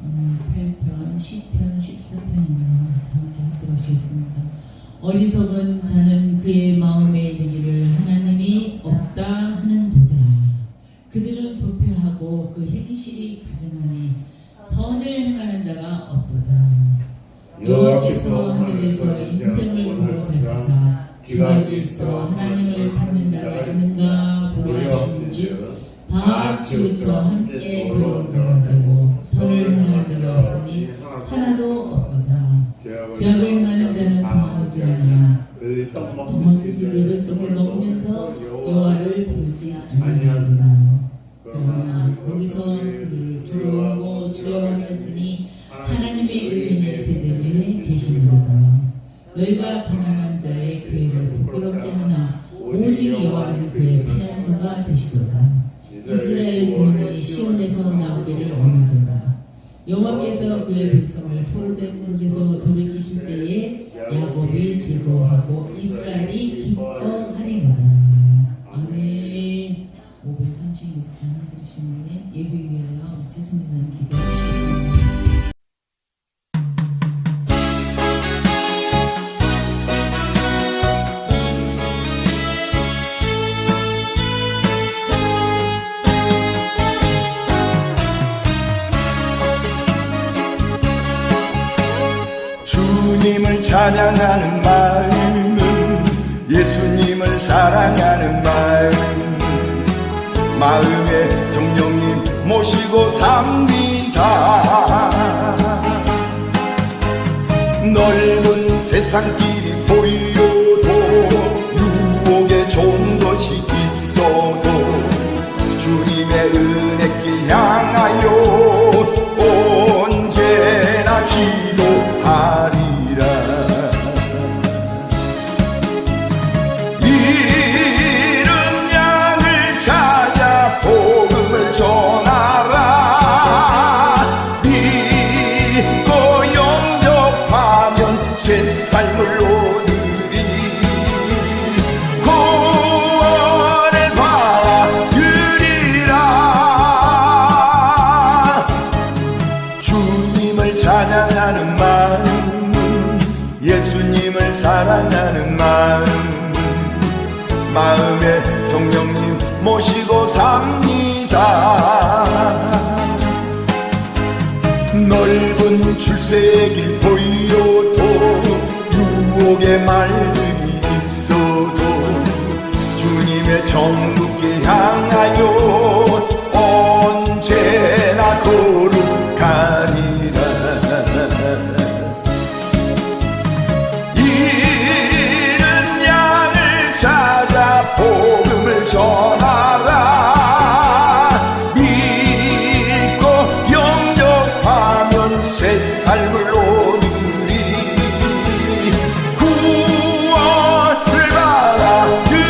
8편, 10편, 14편입니다. 함께 하도록 하겠습니다. 어리석은 자는 그의 마음에 이르기를 하나님이 없다 하는도다. 그들은 부패하고 그 행실이 가증하니 선을 행하는 자가 없도다. 여호와께서 하늘에서 인생을 보고 살피사 지각이 있어 하나님을 찾는 자가 있는가 보려 하시는지 다 치우쳐 함께 들어온 자가 되고 선을 행하는 자가 없으니 하나도 없도다. 죄악을 행하는 자는 당하지 아니야. 도망치시 내 백성을 먹으면서 여호와를 부르지 아니하리라. 그러나 거기서 그들을 두려워하고 두려워하였으니 하나님의 의인의 세대에 계시는도다. 너희가 가난한 자의 교회를 부끄럽게 하나 오직 여호와는 그의 피난처가 되시도다. 이스라엘 군이 시온에서 나오기를 원하도다. 여호와께서 그의 백성을 포로된 곳에서 돌이키실 때에 야곱이 즐거워하고 이스라엘이 기뻐하리로다. 아멘. 536장 부르시는 예배 위하여 태선이사님 기도해 주시겠습니다. 주님을 찬양하는 마음, 예수님을 사랑하는 마음, 마음에 성령님 모시고 삽니다. 넓은 세상길이 보여도 유혹에 좋은 것이 있어도 주님의 은혜길 향하여 언제나 기도하리라. 잃은 양을 찾아 복음을 전하라. 믿고 영접하면 새 삶을 얻으리. 구원을 받으리라. 주님을 찬양하는 마음, 예수님을 사랑하는 마음, 마음에 성령님 모시고 삽니다. 넓은 출세의 길 보여도 유혹의 말들이 있어도 주님의 천국길 향하여 언제나 거룩하리라. 잃은 양을 찾아 복음을 전하라. 믿고 영접하면 새 삶을 얻으리. 구원을 받아들이라.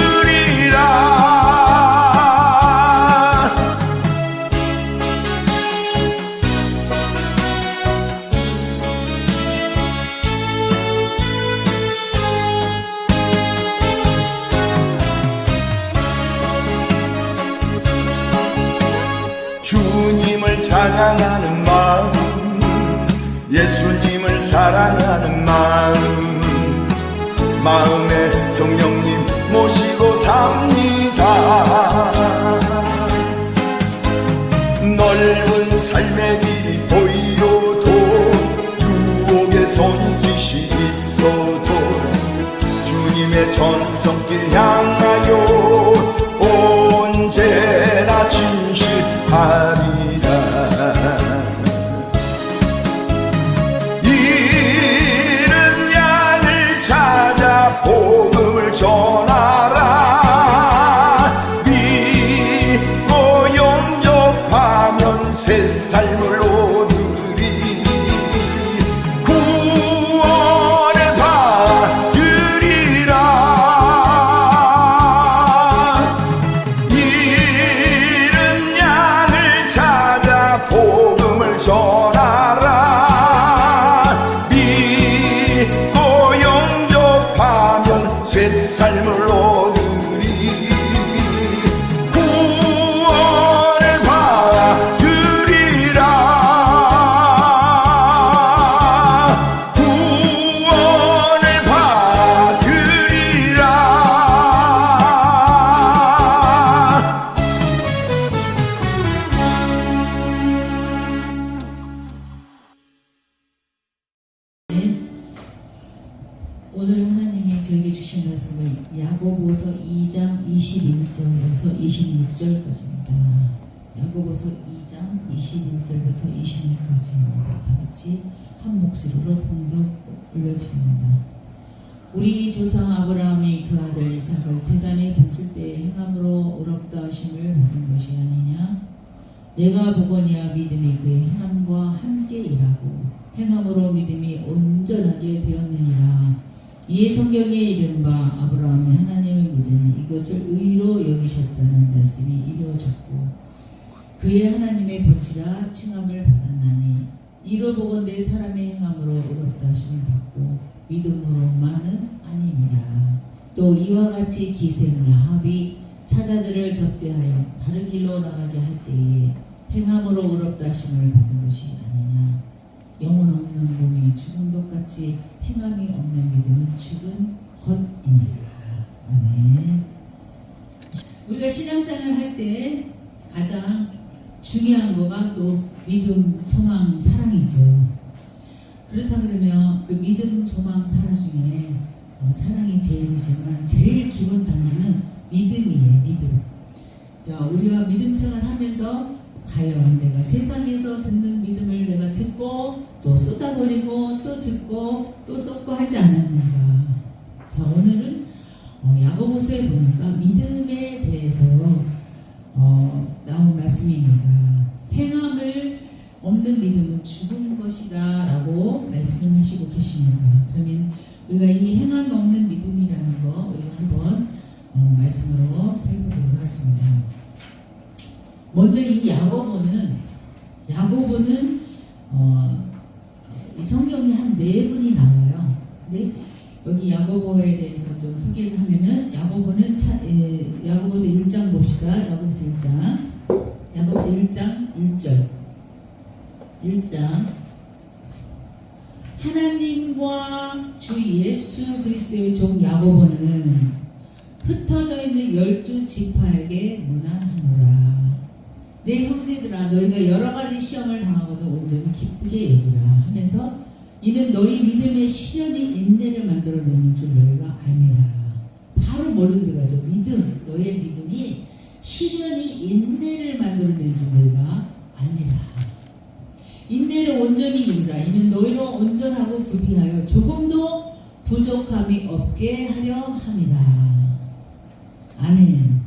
주님을 찬양하는 마음, 예수님을 사랑하는 마음, 마음에 성령님 모시고 삽니다. 넓은 삶의 길이 보여도 유혹의 손짓이 있어도 주님의 전성길 향하여 언제나 진실하리라. 잃은 양을 찾아 복음을 전하라. 믿고 오늘 하나님이 저에게 주신 말씀은 야고보서 2장 21절에서 26절까지입니다. 야고보서 2장 21절부터 26절까지입니다. 다 같이 한 목소리로 봉독 올려드립니다. 우리 조상 아브라함이 그 아들 이삭을 제단에 바칠 때 행함으로 의롭다 하심을 받은 것이 아니냐? 내가 보거니와 믿음이 그의 행함과 함께 일하고 행함으로 믿음이 온전하게 되었느니라. 이에 성경에 이른바 아브라함이 하나님을 믿으니 이것을 의로 여기셨다는 말씀이 이루어졌고 그의 하나님의 보치라 칭함을 받았나니 이로 보건대 사람의 행함으로 의롭다 하심을 받고 믿음으로만은 아니니라. 또 이와 같이 기생을 라합이 사자들을 접대하여 다른 길로 나가게 할 때에 행함으로 의롭다 하심을 받은 것이 아니냐. 영혼 없는 몸이 죽은 것 같이 행함이 없는 믿음은 죽은 것이니라. 아멘. 우리가 신앙생활을 할 때 가장 중요한 거가 또 믿음, 소망, 사랑이죠. 그렇다 그러면 그 믿음, 소망, 사랑 중에 사랑이 제일이지만 제일 기본 단계는 믿음이에요. 믿음. 자, 우리가 믿음 생활하면서 과연 내가 세상에서 듣는 믿음을 내가 듣고 또 쏟아버리고 또 듣고 또 쏟고 하지 않았는가. 자, 오늘은 야고보서에 보니까 믿음에 대해서 나온 말씀입니다. 행함을 없는 믿음은 죽은 것이다 라고 말씀하시고 계십니다. 그러면 우리가 이 행함 없는 믿음이라는 거 우리가 한번 말씀으로 살펴보도록 하겠습니다. 먼저 이 야고보는 이 성경에 한 4분이 나와요. 근데 여기 야고보에 대해서 좀 소개를 하면은 야고보는 야고보서 1장 봅시다. 야고보서 1장 1절 1장 하나님과 주 예수 그리스도의 종 야고보는 흩어져 있는 12지파에게 문안하노라. 내 형제들아 너희가 여러가지 시험을 당하고도 온전히 기쁘게 여기라 하면서 이는 너희 믿음의 시련이 인내를 만들어내는 줄 너희가 알미라. 바로 뭘로 들어가죠? 믿음. 너의 믿음이 시련이 인내를 만들어내는 줄 너희가 알미라. 인내를 온전히 이루라. 이는 너희로 온전하고 구비하여 조금도 부족함이 없게 하려 함이라. 아멘.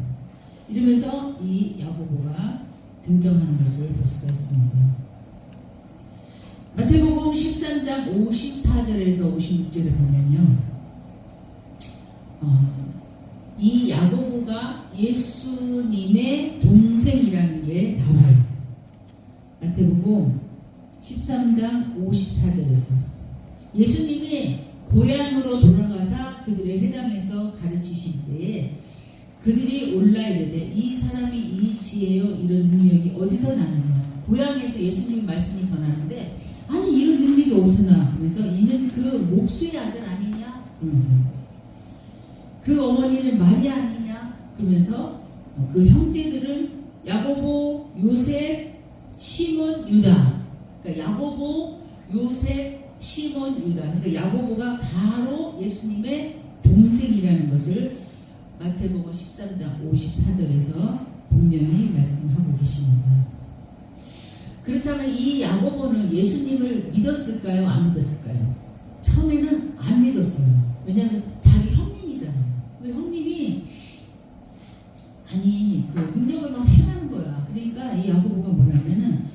이러면서 이 야고보가 등장하는 것을 볼 수가 있습니다. 마태복음 13장 54절에서 56절에 보면요, 이 야고보가 예수님의 동생이라는 게 나와요. 마태복음 13장 54절에서 예수님이 고향으로 돌아가사 그들의 회당에서 가르치실 때에 그들이 올라 이르되 이 사람이 이 지혜요 이런 능력이 어디서 나느냐. 고향에서 예수님이 말씀을 전하는데 아니 이런 능력이 어디서 나 하면서 이는 그 목수의 아들 아니냐 그러면서 그 어머니는 마리아 아니냐 그러면서 그 형제들은 야고보, 요셉, 시몬, 유다. 그러니까 야고보, 요셉, 시몬, 유다. 그러니까 야고보가 바로 예수님의 동생이라는 것을 마태복음 13장 54절에서 분명히 말씀하고 계십니다. 그렇다면 이 야고보는 예수님을 믿었을까요? 안 믿었을까요? 처음에는 안 믿었어요. 왜냐하면 자기 형님이잖아요. 그 형님이 아니 그 능력을 막 행하는 거야. 그러니까 이 야고보가 뭐냐면은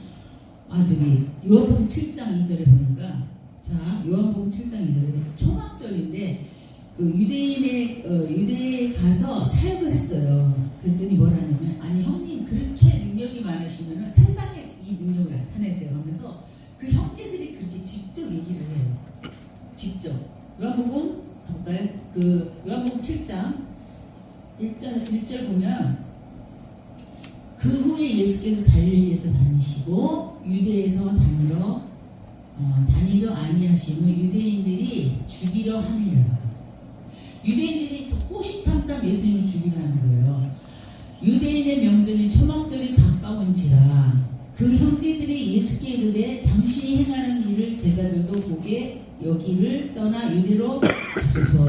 요한복음 7장 2절에 보니까 자 요한복음 7장 2절에 초막절인데 그 유대에 가서 사역을 했어요. 그랬더니 뭐라냐면 아니 형님 그렇게 능력이 많으시면 세상에 이 능력을 나타내세요 하면서 그 형제들이 그렇게 직접 얘기를 해요. 직접 요한복음 가볼까요? 그 요한복음 7장 1절 보면 그 후에 예수께서 갈릴리에서 다니시고 유대에서 다니려 아니하심을 유대인들이 죽이려 함이라. 유대인들이 호시탐탐 예수님을 죽이려 하는 거예요. 유대인의 명절인 초막절이 가까운지라 그 형제들이 예수께 이르되 당신이 행하는 일을 제자들도 보게 여기를 떠나 유대로 가소서.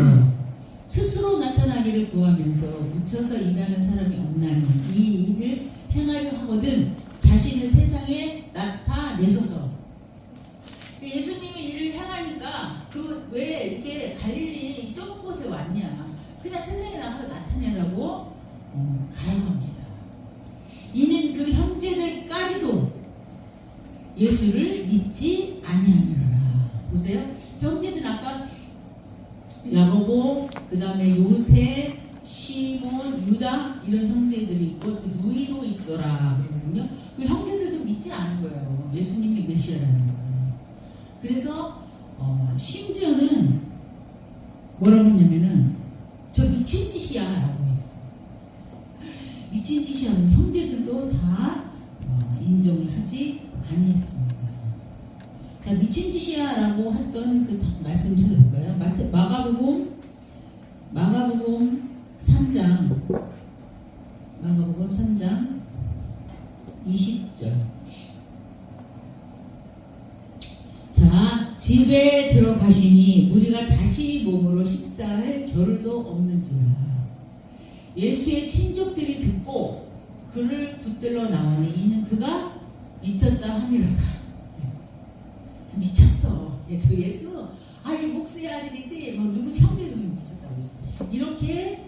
스스로 나타나기를 구하면서 묻혀서 일하는 사람이 없나니 이 일을 행하려 하거든 자신을 세상에 나타내소서. 예수님이 일을 행하니까 그 왜 이렇게 갈릴리 좁은 곳에 왔냐? 그냥 세상에 나가서 나타내라고 가라고 합니다. 이는 그 형제들까지도 예수를 믿지 아니하느라. 보세요. 형제들 아까 야고보, 그 다음에 요새, 시몬, 유다 이런 형제들이 있고 또 누이도 있더라 그러거든요. 그 형제들도 믿지 않은 거예요. 예수님이 메시아라는 거예요. 그래서 심지어는 뭐라고 했냐면은 저 미친 짓이야 라고 했어요. 미친 짓이야. 형제들도 다 인정을 하지 아니했습니다. 자, 미친 짓이야 라고 했던 그 말씀 들어볼까요? 마가복음 3장 20절. 자, 집에 들어가시니 무리가 다시 몸으로 식사할 겨를도 없는지라. 예수의 친족들이 듣고 그를 붙들러 나오니 이는 그가 미쳤다 하니라다. 미쳤어. 저 예수, 이 목수의 아들이지, 누구 형제들이 미쳤다고. 이렇게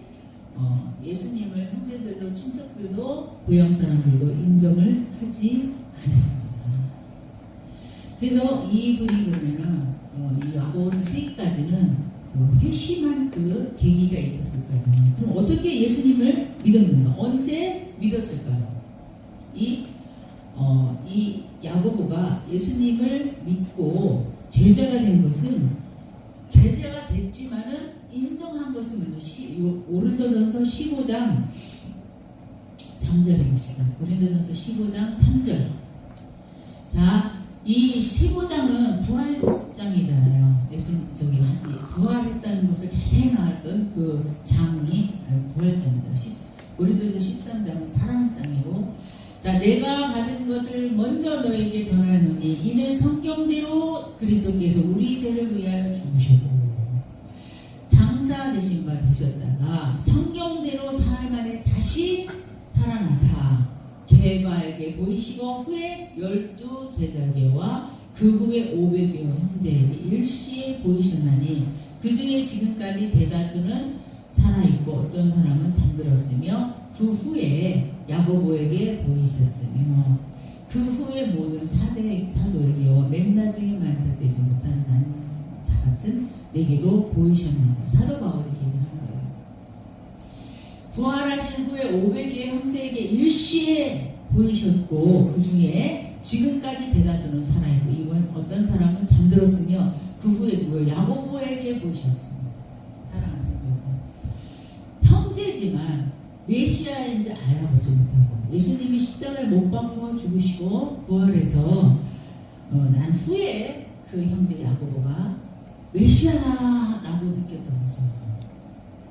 예수님을 형제들도 친척들도 고향 사람들도 인정을 하지 않았습니다. 그래서 이분이 그러면은 이 야고보서 3기까지는 그 회심한 그 계기가 있었을까요? 그럼 어떻게 예수님을 믿었는가? 언제 믿었을까요? 이 야고보가 예수님을 믿고 제자가 된 것은 제자가 됐지만은 인정한 것은 고린도전서 15장 3절에 봅시다. 고린도전서 15장 3절. 자, 이 15장은 부활장이잖아요. 예수님 부활했다는 것을 자세히 나왔던 그 장이 부활장입니다. 고린도전서 13장은 사랑장이고, 자, 내가 받은 것을 먼저 너에게 전하노니 이는 성경대로 그리스도께서 우리 죄를 위하여 죽으시고 장사 되신 바 되셨다가 성경대로 사흘 만에 다시 살아나사 게바에게 보이시고 후에 12 제자에게와 그 후에 500여 형제에게 일시에 보이셨나니 그 중에 지금까지 대다수는 살아있고 어떤 사람은 잠들었으며 그 후에 야고보에게 보이셨으며 그 후에 모든 사도에게와 맨 나중에 만삭되지 못한 자 같은 내게도 보이셨는가. 사도 바울이 얘기를 한 거예요. 부활하신 후에 500의 형제에게 일시에 보이셨고 그 중에 지금까지 대다수는 살아있고 이번 어떤 사람은 잠들었으며 그 후에 누구요? 야고보에게 보이셨습니다. 사랑하는 성도 형제지만 메시아인지 알아보지 못하고 예수님이 십자가를 못 박혀 죽으시고 부활해서 난 후에 그 형제 야고보가 메시아라고 느꼈던 거죠.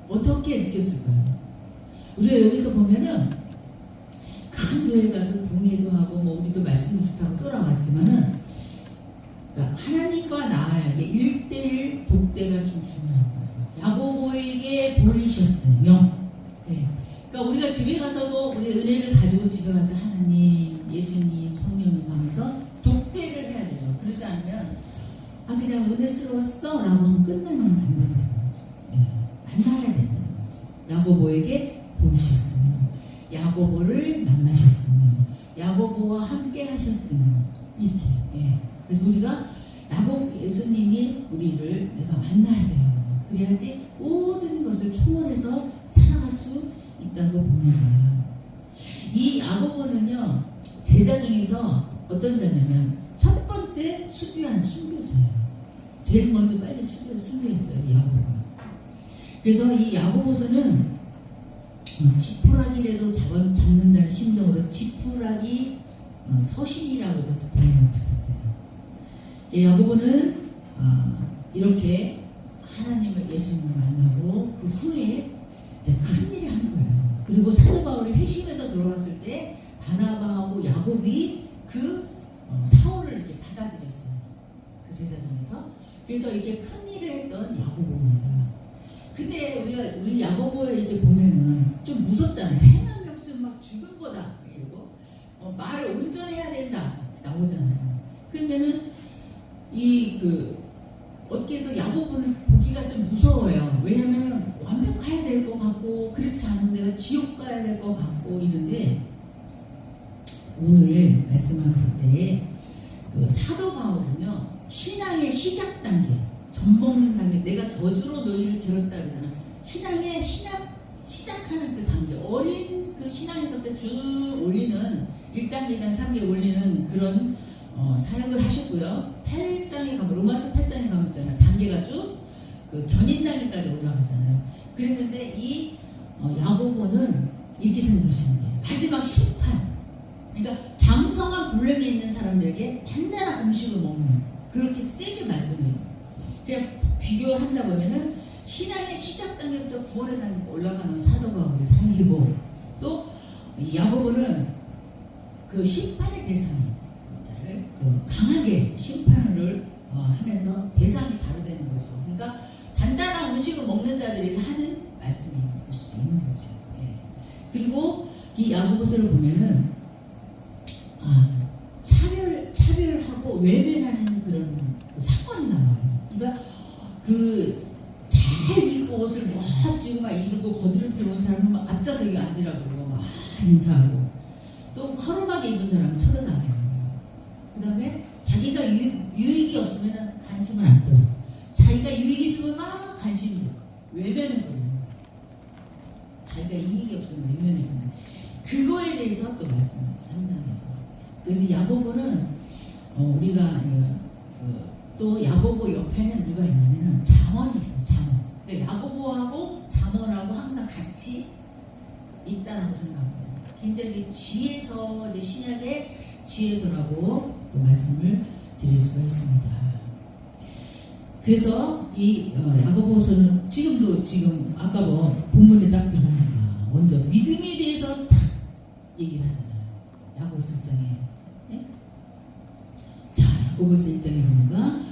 어떻게 느꼈을까요? 우리가 여기서 보면은 큰 교회 가서 공예도 하고 우리도 말씀 좋다고 또 나왔지만은 그러니까 하나님과 나에게 1대1 독대가 좀 중요한 거예요. 야고보에게 보이셨으며, 네. 그러니까 우리가 집에 가서도 우리 은혜를 가지고 집에 가서 하나님, 예수님, 성령님 하면서 독대를 해야 돼요. 그러지 않으면 그냥 은혜스러웠어 라고 하면 끝나면 안 된다는 거죠. 네. 만나야 된다는 거죠. 야고보에게 보이셨으며 야고보를 만나셨으며 야고보와 함께 하셨으며 이렇게. 예. 그래서 우리가 예수님이 우리를 내가 만나야 돼요. 그래야지 모든 것을 초월해서 살아갈 수 있다고 봅니다. 이 야고보는요 제자 중에서 어떤 자냐면 첫 번째 순교자예요. 제일 먼저 빨리 순교했어요. 이 야고보가. 그래서 이 야고보서는 지푸라기라도 잡는다는 심정으로 지푸라기 서신이라고도 부르는 붙었대요. 야고보는 이렇게 하나님을 예수님을 만나고 그 후에 큰 일을 한 거예요. 그리고 사도 바울이 회심해서 돌아왔을 때 바나바하고 야곱이 그 사울을 이렇게 그래서 이렇게 큰 일을 했던 야고보입니다. 근데 우리 야고보에 이제 보면은 좀 무섭잖아요. 행함이 없으면 막 죽은 거다. 그리고 말을 온전해야 된다. 나오잖아요. 그러면은 어떻게 해서 야고보는 보기가 좀 무서워요. 왜냐면은 완벽해야 될 것 같고 그렇지 않은 데가 지옥 가야 될 것 같고 이런데 오늘 말씀을 볼 때 그 사도 바울은요 신앙의 시작 단계, 젖먹는 단계, 내가 저주로 너희를 들었다 그러잖아. 신앙의 시작하는 그 단계, 어린 그 신앙에서부터 쭉 올리는 1단계, 2단계, 3단계 올리는 그런 사역을 하셨고요. 8장에 가면 로마서 8장에 가면 있잖아요. 단계가 쭉 그 견인 단계까지 올라가잖아요. 그랬는데 이 야고보는 이렇게 생각하시는데 마지막 심판, 그러니까 장성한 분량에 있는 사람들에게 단단한 음식을 먹는 그렇게 세게 말씀해요. 그냥 비교한다 보면은 신앙의 시작 단계부터 구원의 단계로 올라가는 사도 바울의 사역이고 또 야고보는 그 심판의 대상이 강하게 심판을 하면서 대상이 다르다는 거죠. 그러니까 단단한 음식을 먹는 자들이 하는 말씀일 수도 있는 거죠. 예. 그리고 이 야고보서를 보면은 차별하고 외면하는 그런 그 사건이 나와요. 그러니까 잘 입고 옷을 멋지고 막 이러고 거드름 온 사람은 막 앞좌석에 앉으라고 그러고 막 인사하고 또 허름하게 입은 사람은 쳐다다녀요. 그 다음에 자기가 유익이 없으면 관심을 안 둬요. 자기가 유익이 있으면 막 관심을 둬요. 외면해버려요. 자기가 이익이 없으면 외면해버려요. 그거에 대해서 또 말씀합니다. 3장에서. 그래서 야고보는 우리가 또 야고보 옆에는 누가 있냐면은 잠언이 있어요. 잠언. 근데 야고보하고 잠언하고 항상 같이 있다라고 생각합니다. 굉장히 지혜서, 신약의 지혜서라고 그 말씀을 드릴 수가 있습니다. 그래서 이 야고보서는 지금 아까 본문에 딱 들어가니까 먼저 믿음에 대해서 딱 얘기를 하잖아요. 야고보서 1장에. 네? 자, 야고보서 1장에 보니까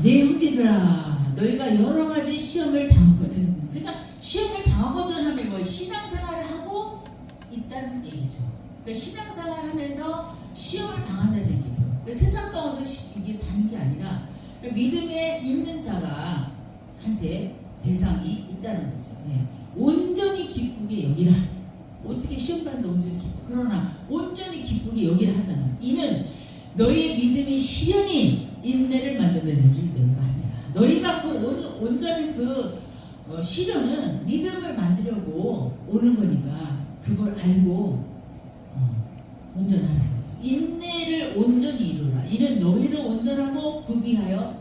내 형제들아 너희가 여러 가지 시험을 당하거든. 그러니까 시험을 당하거든 하면 뭐 신앙생활을 하고 있다는 얘기죠. 그러니까 신앙생활을 하면서 시험을 당한다는 얘기죠. 그러니까 세상 가운데서 이게 다는 게 아니라 그러니까 믿음에 있는 자가 한테 대상이 있다는 거죠. 네. 온전히 기쁘게 여기라. 어떻게 시험 받는다 온전히 기쁘. 그러나 온전히 기쁘게 여기라 하잖아. 이는 너희의 믿음이 시련이 인내를 만들어내는 줄 너희가 아니라. 너희가 온전히 시련은 믿음을 만들려고 오는 거니까 그걸 알고 온전하라 거죠. 인내를 온전히 이루라. 이는 너희를 온전하고 구비하여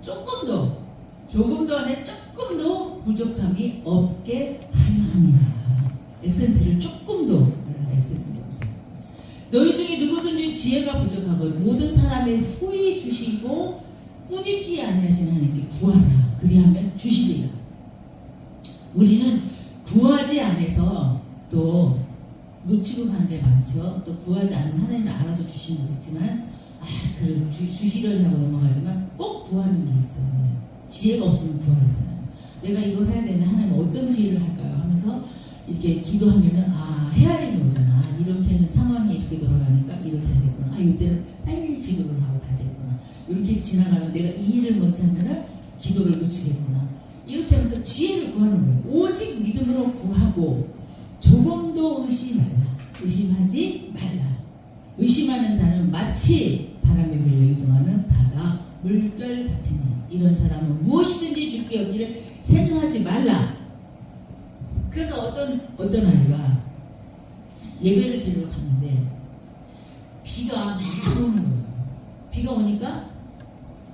조금도 안에 조금도 부족함이 없게 하려 함이라. 액센트를 조금도 액센트가 없어요. 너희 중에 누구든지 지혜가 부족하거든 모든 사람의 후히 주시고 꾸짖지 아니하시는 하나님께 구하라. 그리하면 주시리라. 우리는 구하지 않아서 또 놓치고 가는 게 많죠. 또 구하지 않으면 하나님이 알아서 주시는 거 있지만 주시려냐고 넘어가지만 꼭 구하는 게 있어요. 지혜가 없으면 구하잖아요. 내가 이걸 해야 되는데 하나님 어떤 지혜를 할까요? 하면서 이렇게 기도하면은 해야 되는 거잖아. 이렇게는 상황이 이렇게 돌아가니까 이렇게 해야 되구나. 이때는 빨리 기도를 하고 가야 되구나. 이렇게 지나가면 내가 이 일을 못하면은 기도를 놓치겠구나. 이렇게 하면서 지혜를 구하는 거예요. 오직 믿음으로 구하고 조금도 의심하지 말라. 의심하는 자는 마치 바람에 밀려 이동하는 바다 물결 같으니 이런 사람은 무엇이든지 주께 여기를 생각하지 말라. 그래서 어떤 아이가 예배를 드리러 갔는데 비가 막 오는 거예요. 비가 오니까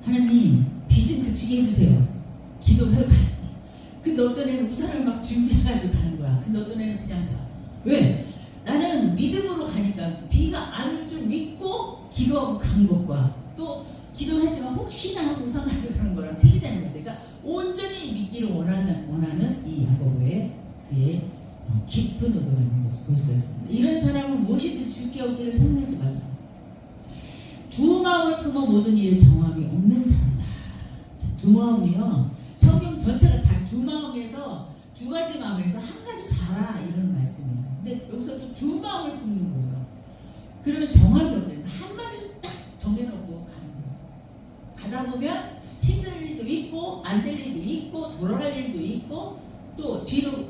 하나님 비 좀 그치게 해주세요. 기도를 하러 갔어요. 근데 어떤 애는 우산을 막 준비해가지고 가는 거야. 근데 어떤 애는 그냥 가. 왜? 나는 믿음으로 가니까 비가 안 올 줄 믿고 기도하고 간 것과 또 기도를 하지만 혹시나 하고 우산 가지고 가는 거랑 틀리다는 거죠. 그러니까 온전히 믿기를 원하는 이 야고보의 그의 깊은 의도가 있는 것을 볼 수 있습니다. 이런 사람은 무엇이든지 주께 얻기를 생각하지 말라. 주 마음을 품어 모든 일에 정함이 없는 자다. 두 마음이요. 성경 전체가 다 두 마음에서 두 가지 마음에서 한 가지 가라 이런 말씀이에요. 근데 여기서 또 두 마음을 품는 거예요. 그러면 정함이 없는 한마디로 딱 정해놓고 가는 거예요. 가다 보면 힘들 일도 있고 안 될 일도 있고 돌아갈 일도 있고 또 뒤로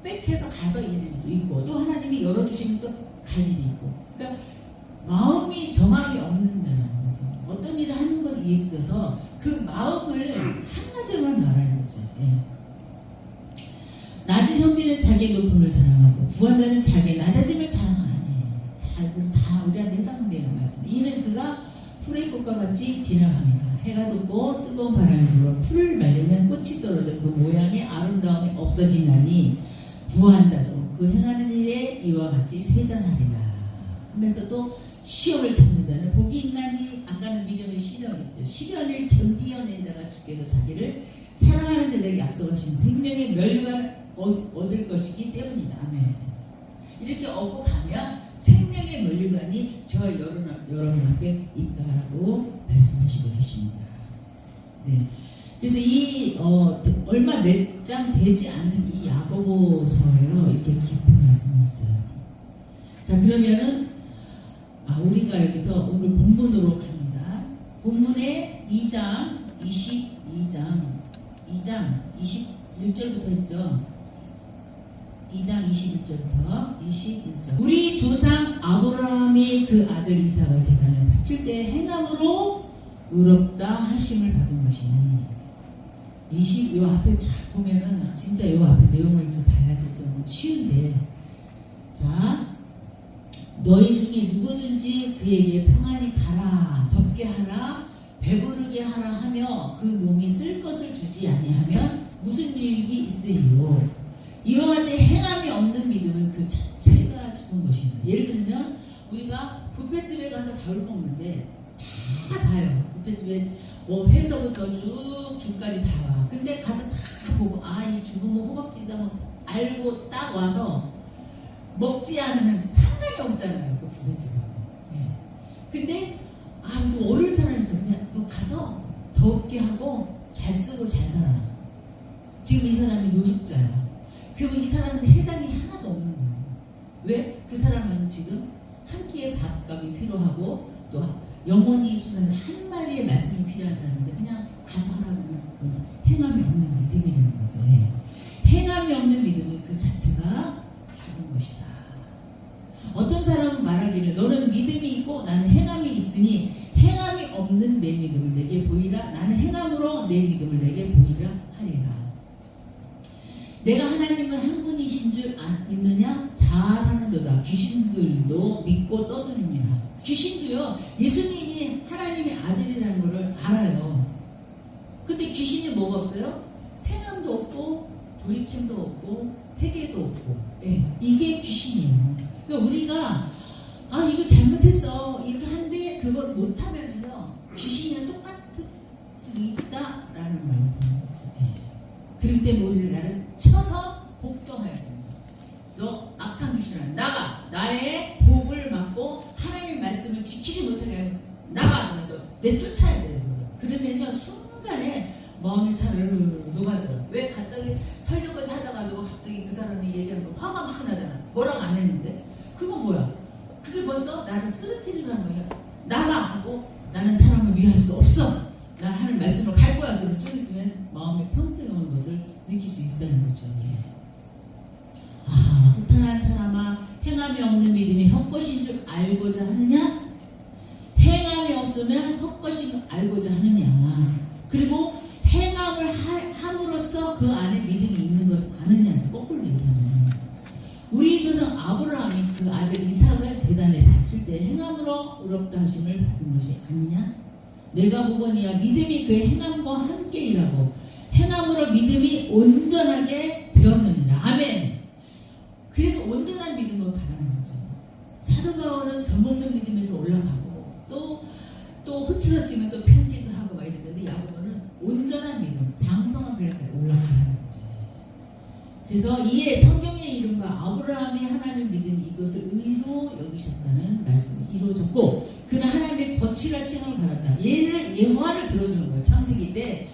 백해서 가서 일도 있고 또 하나님이 열어주시면 또 갈 일이 있고 그러니까 마음이 정함이 없는 자라는 거죠. 어떤 일을 하는 것에 있어서 그 마음을 한 가지로만 말하는 거죠. 예. 낮은 형제는 자기의 높음을 자랑하고 부한 자는 자기의 낮아짐을 자랑하니 다 우리한테 해당되는 말씀. 이는 그가 풀의 꽃과 같이 지나갑니다. 해가 돋고 뜨거운 바람이 불어 풀을 말리면 꽃이 떨어져 그 모양의 아름다움이 없어지나니 부한 자도 그 행하는 일에 이와 같이 세잔하리라 하면서 또 시험을 참는 자는 복이 있나니 아까는 미련의 시련이었죠. 시련을 견디어낸 자가 주께서 자기를 사랑하는 자에게 약속하신 생명의 멸류관을 얻을 것이기 때문이다. 아멘. 이렇게 얻고 가면 생명의 멸류관이 저 여러분 앞에 있다라고 말씀하시고 계십니다. 네. 그래서 이 얼마 몇 장 되지 않는 이 야고보서에요 이렇게 깊은 말씀이 있어요. 자 그러면은 우리가 여기서 오늘 본문으로 갑니다. 본문에 2장 21절부터 했죠. 2장 21절부터 21절. 우리 조상 아브라함이 그 아들 이삭을 제단을 바칠 때 행함으로 의롭다 하심을 받은 것이니 요 앞에 쫙 보면은 진짜 요 앞에 내용을 좀 봐야지 좀 쉬운데 자 너희 중에 누구든지 그에게 평안히 가라 덥게 하라 배부르게 하라 하며 그 몸이 쓸 것을 주지 아니하면 무슨 유익이 있으리요. 이와 같이 행함이 없는 믿음은 그 자체가 죽은 것입니다. 예를 들면 우리가 뷔페집에 가서 밥을 먹는데 다 봐요. 뷔페집에 회서부터 쭉 죽까지 다 와. 근데 가서 다 보고 이 죽은 뭐 호박죽이다 뭐 알고 딱 와서 먹지 않으면 상관이 없잖아요. 그 뷔페집은. 예. 근데 또 어려운 사람이서 그냥 너 가서 더럽게 하고 잘 쓰고 잘 살아. 지금 이 사람이 노숙자야. 그러면 이 사람한테 해당이 하나도 없는 거예요. 왜? 그 사람은 지금 한 끼의 밥값이 필요하고 또 영원히 수사는 한 마리의 말씀이 필요한 사람인데 그냥 가서 하라고 하면 그 행함이 없는 믿음이라는 거죠. 예. 행함이 없는 믿음은 그 자체가 죽은 것이다. 어떤 사람은 말하기를 너는 믿음이 있고 나는 행함이 있으니 행함이 없는 내 믿음을 내게 보이라 나는 행함으로 내 믿음을 내게 보이라 하리라. 내가 하나님은 한 분이신 줄 믿느냐? 잘하는도다. 귀신들도 믿고 떠드느니라. 귀신도요 예수님이 하나님의 아들이라는 것을 알아요. 근데 귀신이 뭐가 없어요? 행함도 없고 돌이킴도 없고 회개도 없고 예, 이게 귀신이에요. 그러니까 우리가 이거 잘못했어 이렇게 하는데 그걸 못하면요 귀신이랑 똑같을 수 있다라는 말을 보는 거죠. 예. 그렇기 때문에 우리를 나를 쳐서 복종해야 됩니다. 너 악한 귀신아 나가. 나의 복을 받고 하나님의 말씀을 지키지 못하게 하면 나가 하면서 내쫓아야 돼요. 그러면요 순간에 마음이 사르르 녹아져요. 왜 갑자기 설교까지 하다가도 갑자기 그 사람이 얘기하는 거 화가 막 나잖아. 뭐라고 안 했는데 그건 뭐야? 그게 벌써 나를 쓰러뜨리는 거야. 나가 하고 나는 사람을 위할 수 없어. 난 하는 말씀으로 갈 거야. 그럼 좀 있으면 마음에 평정이 오는 것을 느낄 수 있다는 거죠. 예. 허탄한 사람아 행함이 없는 믿음이 헛것인 줄 알고자 하느냐? 행함이 없으면 헛것인 줄 알고자 하느냐? 그리고 행함을 함으로써 그 안에 믿음이 있는 것을 아느냐? 거꾸로 얘기하면 우리 조상 아브라함이 그 아들 이삭을 제단에 바칠 때 행함으로 의롭다 하심을 받은 것이 아니냐? 내가 보거니와 믿음이 그의 행함과 함께 일하고 행함으로 믿음이 온전하게 되었느니라. 아멘. 그래서 온전한 믿음으로 가라는 거죠. 사도 바울은 젖먹는 믿음에서 올라가고 또 흩어지면 또 편지도 하고 막 이러던데 야고보는 온전한 믿음, 장성한 믿음까지 올라가라는 거죠. 그래서 이에 성경의 이른바 아브라함이 하나님 믿은 이것을 의로 여기셨다는 말씀이 이루어졌고 그는 하나님의 거칠한 칭함을 받았다. 얘를 예화를 들어주는 거예요. 창세기 때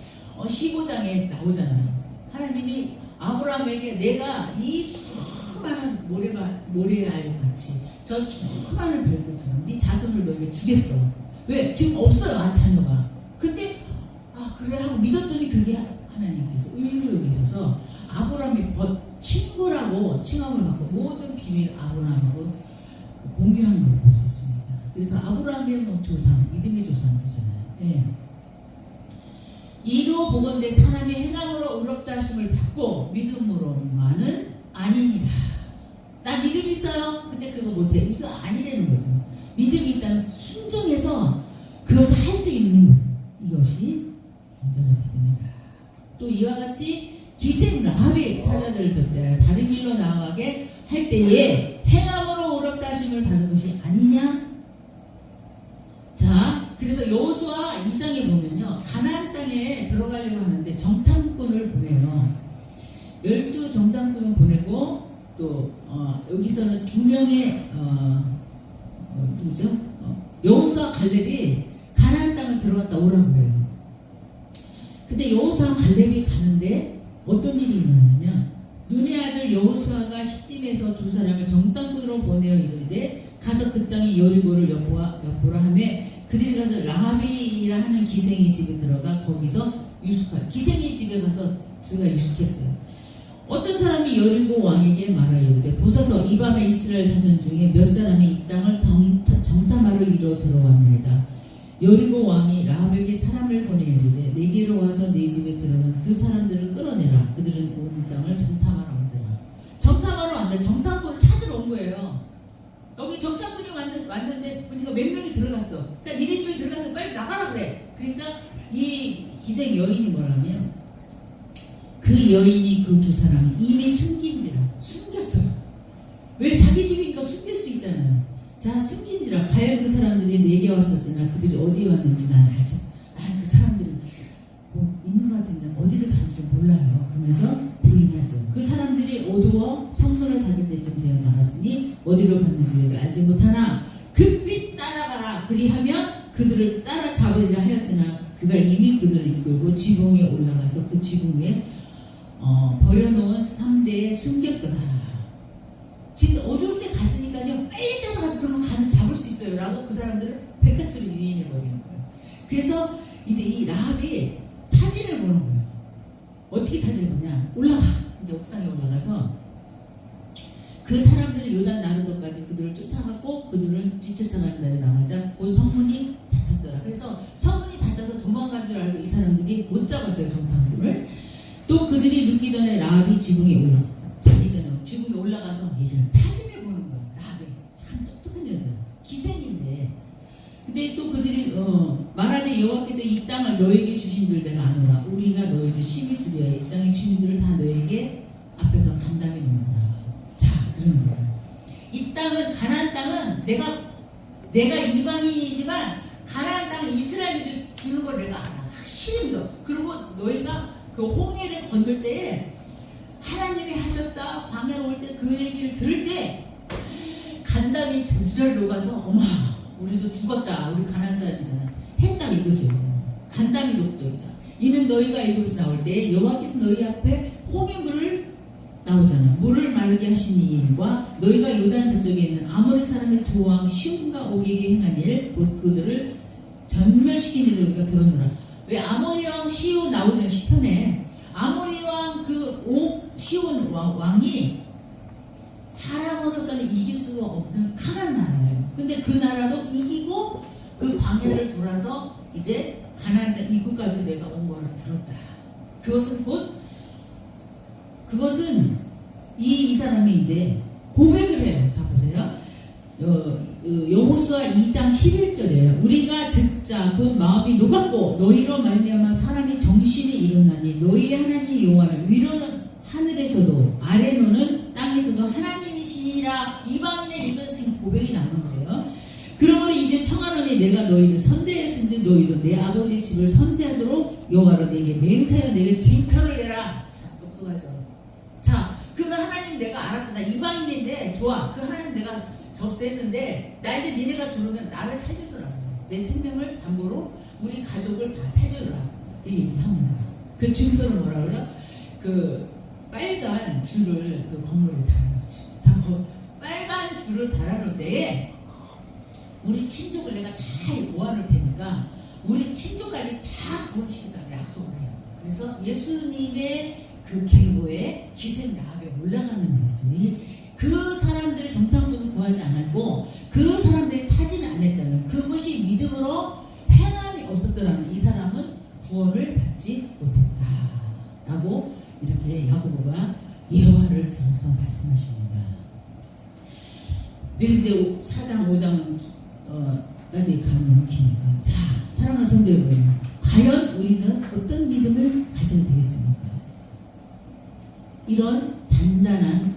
15장에 나오잖아요. 하나님이 아브라함에게 내가 이 수많은 모래알 같이 저 수많은 별들처럼 네 자손을 너에게 주겠어. 왜? 지금 없어요, 자녀가. 근데 그래 하고 믿었더니 그게 하나님께서 의로 여기셔서 아브라함의 친구라고 칭함을 받고 모든 비밀을 아브라함하고 공유한 걸 볼 수 있습니다. 그래서 아브라함의 조상, 믿음의 조상 되잖아요. 예. 이로 보건대 사람이 행함으로 의롭다 하심을 받고 믿음으로만은 아니니라. 나 믿음 있어요. 근데 그거 못해. 이거 아니라는 거죠. 믿음이 있다면 순종해서 그것을 할 수 있는 이것이 온전한 믿음이다. 또 이와 같이 기생 라합의 사자들을 줬대. 다른 길로 나아가게 할 때에 행함으로 의롭다 하심을 받은 것이 아니냐? 자, 그래서 여호수아 2장에 보면요, 가나안 땅에 들어가려고 하는데 정탐꾼을 보내요. 12 정탐꾼을 보내고 또 여기서는 2명의 누구죠? 여호수아 갈렙이 가나안 땅을 들어갔다 오라고 해요. 근데 여호수아 갈렙이 가는데 어떤 일이 일어나냐면, 눈의 아들 여호수아가 시딤에서 두 사람을 정탐꾼으로 보내어 이르되 가서 그 땅의 여리고를 엿보라 하매 그들이 가서 라합이라 하는 기생의 집에 들어가 거기서 유숙하여. 기생의 집에 가서 들어가 유숙했어요. 어떤 사람이 여리고 왕에게 말하여되 보소서 이 밤에 이스라엘 자손 중에 몇 사람이 이 땅을 정탐하러 이로 들어왔나이다. 여리고 왕이 라합에게 사람을 보내 이르되 내게로 와서 내 집에 들어간 그 사람들을 끌어내라. 그들은 온 땅을 정탐하러 온지라. 정탐하러 왔는데 정탐꾼을 찾으러 온 거예요. 여기 정탐꾼이 왔는데 보니까 몇 명이 들어갔어. 그러니까 니네 집에 들어가서 빨리 나가라 그래. 그러니까 이 기생 여인이 뭐라면, 그 여인이 그 두 사람이 이미 숨긴지라. 숨겼어요. 왜? 자기 집이니까 숨길 수 있잖아요. 자, 숨긴지라. 과연 그 사람들이 내게 왔었으나 그들이 어디에 왔는지 난 알지. 난 그 사람들은 뭐 있는 것 같은데 어디를 가는지 몰라요. 그러면서 부인하죠. 그 사람들이 어두워 성문을 닫을 때쯤 되어 나갔으니 어디로 갔는지 내가 알지 못하나 급히 따라가라. 그리하면 그들을 따라잡으리라 하였으나 그가 이미 그들을 이끌고 지붕에 올라가서 그 지붕에 버려놓은 3대에 숨겼더라. 지금 어두울 때 갔으니까요, 빨리 따라가서 그러면 가는 잡을 수 있어요 라고 그 사람들을 백화점으로 유인해버리는 거예요. 그래서 이제 이 라합이 타진을 보는 거예요. 어떻게 타진을 보냐, 올라가. 이제 옥상에 올라가서 그 사람들이 요단 나루도까지 그들을 쫓아갔고 그들은 뒤쫓아가는 날에 나가자 그 성문이 닫혔더라. 그래서 성문이 닫혀서 도망간 줄 알고 이 사람들이 못 잡았어요, 정탐꾼을. 또 그들이 늦기 전에 라합이 지붕에 자기 전에 지붕에 올라가서 얘를 타진해 보는 거야. 라합이 참 똑똑한 여자야. 기생인데. 근데 또 그들이 말하되 여호와께서 이 땅을 너에게 주신 줄 내가 아노라. 우리가 너희를 심히 두려워 이 땅의 주민들을 다 너에게 앞에서 간담해 놓는다. 자, 그러는 거야. 이 땅은, 가나안 땅은 내가 이방인이지만 가나안 땅은 이스라엘이 주는 걸 내가 알아. 확실히 믿어. 그리고 너희가 그 홍해를 건널 때에 하나님이 하셨다, 광야로 올 때 그 얘기를 들을 때 간담이 절절 녹아서 어머, 우리도 죽었다. 우리 가나안 사람이잖아. 했다 이거죠. 간담이 녹도이다. 이는 너희가 애굽에서 나올 때 여호와께서 너희 앞에 홍해물을 나오잖아. 물을 마르게 하신 이 일과 너희가 요단 저쪽에 있는 아모리 사람의 두 왕 시온과 오게에게 행한 일, 곧 그들을 전멸시킨 일을 우리가 들었노라. 왜? 아모리 왕 시온 나오잖아. 시편에 아모리 왕 시온 왕이 사람으로서는 이길 수가 없는 강한 나라예요. 근데 그 나라도 이기고 그 광야를 돌아서 이제 가나안 땅 입구까지 내가 온 거를 들었다. 그것은 이 사람이 이제 고백을 해요. 자, 보세요. 여호수아 2장 11절에 우리가 듣자 곧 마음이 녹았고 너희로 말미암아 사람이 정신이 일어나니 너희 하나님 여호와는 위로는 하늘에서도 아래로는 땅에서도 하나님이시니라. 이방인의 이것은 고백이 나오는 거예요. 그러므로 이제 청하노니 내가 너희를 선대했은지 너희도 내 아버지의 집을 선대하도록 여호와로 내게 맹세하여 내게 징표를 내라. 자, 똑똑하죠. 자, 그러면 하나님 내가 알았어. 나 이방인인데 좋아. 그 하나님 내가 접수했는데 나 이제 니네가 죽으면 나를 살려주라. 내 생명을 담보로 우리 가족을 다 살려주라. 이 얘기를 합니다. 그 증거는 뭐라 그래요? 그 빨간 줄을 그 건물에 달아놓지. 자, 그 빨간 줄을 달아놓을 때에 우리 친족을 내가 다 모아놓을 테니까 우리 친족까지 다 구원시킨다고 약속을 해요. 그래서 예수님의 그 계보에 기생 라합에 올라가는 모습이 그 사람들 정탐꾼은 구하지 않았고 그 사람들이 타지는 않았다는 그것이 믿음으로 행함이 없었더라면 이 사람은 구원을 받지 못했다라고 이렇게 야고보가 예화를 들어서 말씀하십니다. 이제 4장 5장까지 가면 기니까 자 사랑하는 성도 여러분 과연 우리는 어떤 믿음을 가져야 되겠습니까? 이런 단단한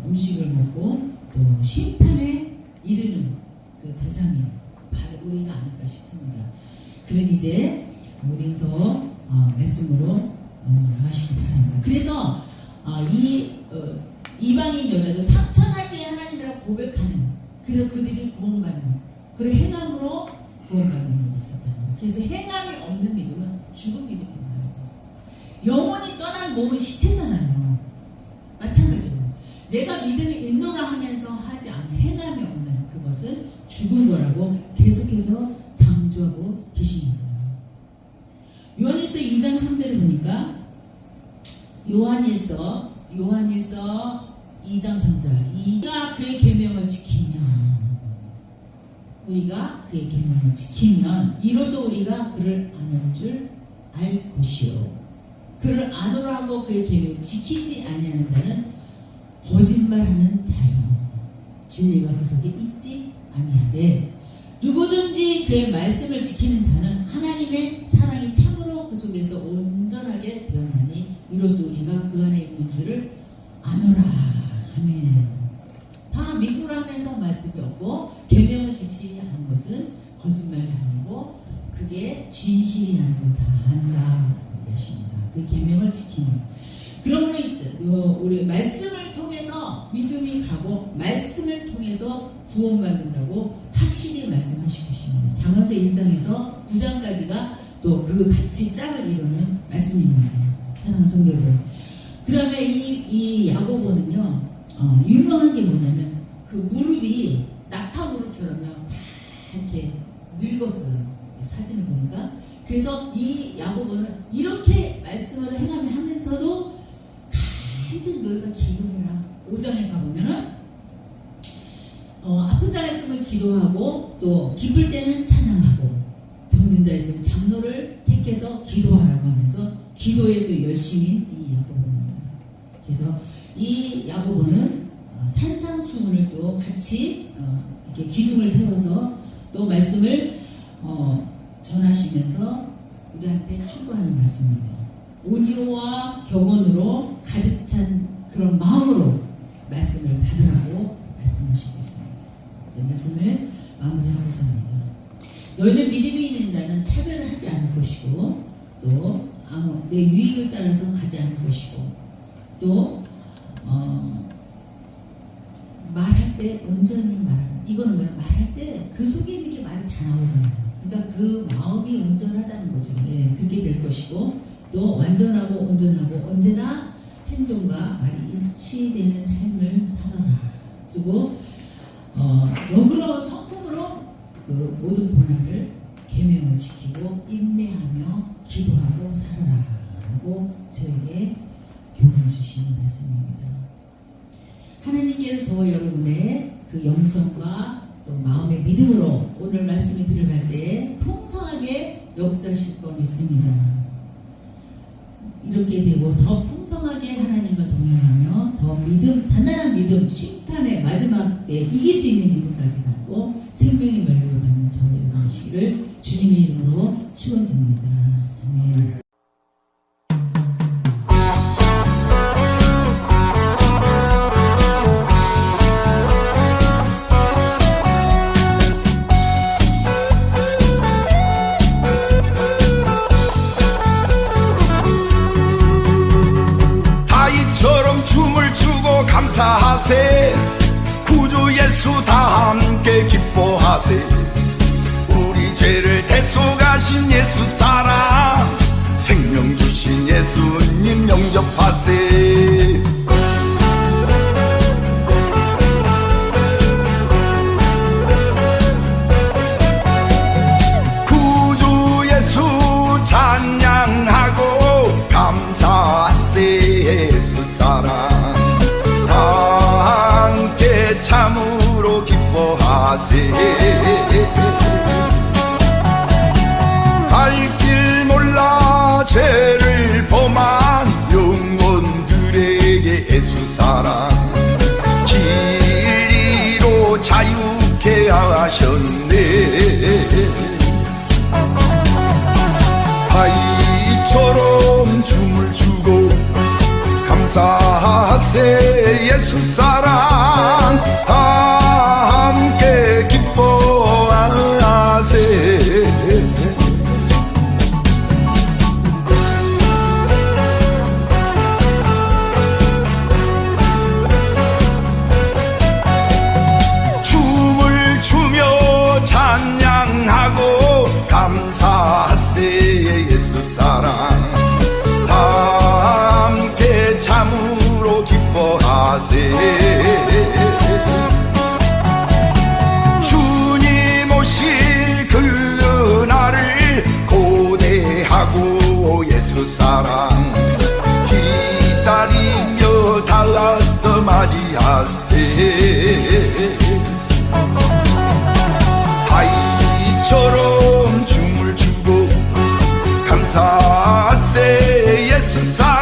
음식을 먹고 또 심판에 이르는 그 대상이 바로 우리가 아닐까 싶습니다. 그러니 이제 우린 더 말씀으로 나가시기 바랍니다. 그래서 이방인 여자도 상처하지 하나님이라고 고백하는 그래서 그들이 구원받는 그런 행함으로 구원받는 일이 있었다는 거예요. 그래서 행함이 없는 믿음은 죽은 믿음입니다. 영혼이 떠난 몸은 시체잖아요. 마찬가지로 내가 믿음이 있노라 하면서 하지 않은 행함이 없는 그것은 죽은 거라고 계속해서 강조하고 계십니다. 요한일서 2장 3절을 보니까 요한일서 2장 3절 우리가 그의 계명을 지키면 이로써 우리가 그를 아는 줄 알 것이요 그를 아노라 하고 그의 계명을 지키지 아니하는 자는 거짓말하는 자요 진리가 그 속에 있지 아니하되 누구든지 그의 말씀을 지키는 자는 하나님의 사랑이 참으로 그 속에서 온전하게 되었나니 이로써 우리가 그 안에 있는 줄을 아노라. 아멘. 다 믿으라 하면서 말씀이 없고 계명을 지키지 않은 것은 거짓말장이고 그게 진실이라는 걸 다 안다 얘기하십니다. 그 계명을 지키는. 그러므로 우리 말씀을 통해서 믿음이 가고 말씀을 통해서 구원받는다고 확실히 말씀하시고 계십니다. 잠언서 1장에서 9장까지가 또 그 같이 짝을 이루는 말씀입니다. 사랑하는 성도 여러분. 그러면 이 야고보는요 유명한 게 뭐냐면 그 무릎이 낙타 무릎처럼요 다 이렇게 늙었어요. 사진을 보니까. 그래서 이 야고보는 이렇게 말씀을 행하면서도 간절히 너희가 기도해라. 5장에 가보면은 아픈 자가 있으면 기도하고 또 기쁠 때는 찬양하고 병든 자 있으면 장로를 택해서 기도하라고 하면서 기도에도 열심히 이 야고보입니다. 그래서 이 야고보는 산상수훈을 또 같이 이렇게 기둥을 세워서 또 말씀을 전하시면서 우리한테 추구하는 말씀입니다. 온유와 격언으로 가득 찬 그런 마음으로 말씀을 받으라고 말씀하시고 있습니다. 이제 말씀을 마무리하고자 합니다. 너희는 믿음이 있는 자는 차별을 하지 않을 것이고 또 내 유익을 따라서 가지 않을 것이고 또 말할 때 온전히 말하는 이거는 왜 말할 때 그 속에 있는 게 말이 다 나오잖아요. 그러니까 그 마음이 온전하다는 거죠. 예, 그렇게 될 것이고 또 완전하고 온전하고 언제나 행동과 말이 일치되는 삶을 살아라. 그리고 너그러운 성품으로 그 모든 고난을 계명을 지키고 인내하며 기도하고 살아라 라고 저에게 교훈해 주시는 말씀입니다. 하나님께서 저와 여러분의 그 영성과 또 마음의 믿음으로 오늘 말씀이 들어갈 때 풍성하게 역사하실 거 믿습니다. 이렇게 되고 더 풍성하게 하나님과 동행하며 더 믿음, 단단한 믿음, 심판의 마지막 때 이길 수 있는 믿음까지 갖고 생명의 멸류를 받는 저와 여러분 되시기를 주님의 이름으로 축원드립니다. 아멘. 다윗처럼 춤을 추고 감사하세. 구주 예수 다 함께 기뻐하세. 우리 죄를 대속하신 예수 사랑, 생명 주신 예수 아이처럼 춤을 추고 감사하세 예수 사랑 함께 기뻐하세 춤을 추며 찬양하고 감사하세 예수 사랑 함께 참으로 기뻐하세 주님 오실 그날을 고대하고 예수 사랑 기다리며 달라서 맞이하세 아이처럼 춤을 추고 감사하세 예수 사랑